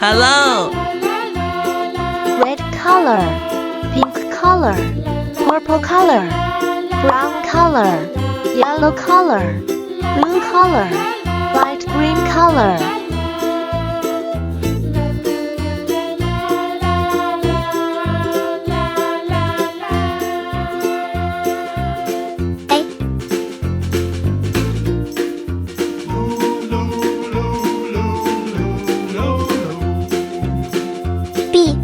Hello. Red color, pink color, purple color, brown color, yellow color, blue color, light green color. B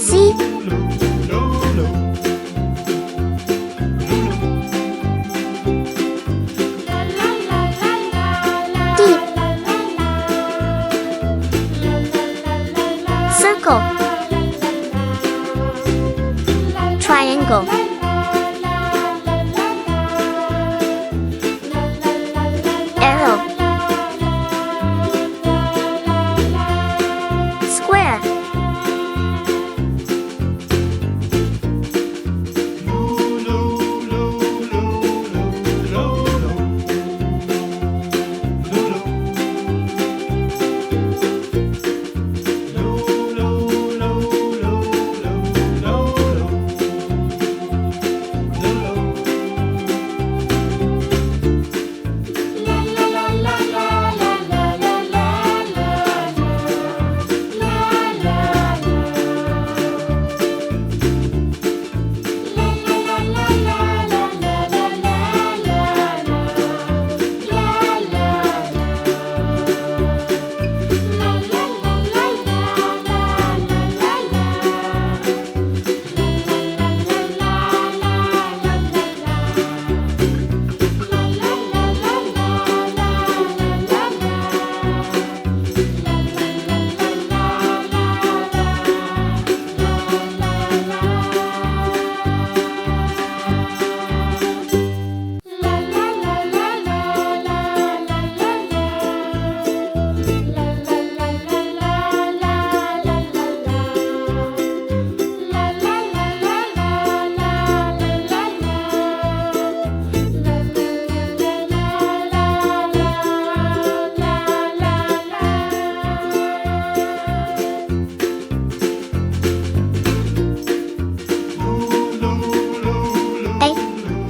C D Circle Triangle Arrow Square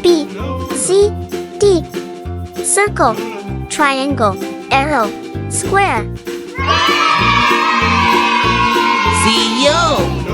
B, C, D. Circle, triangle, arrow, square. See you.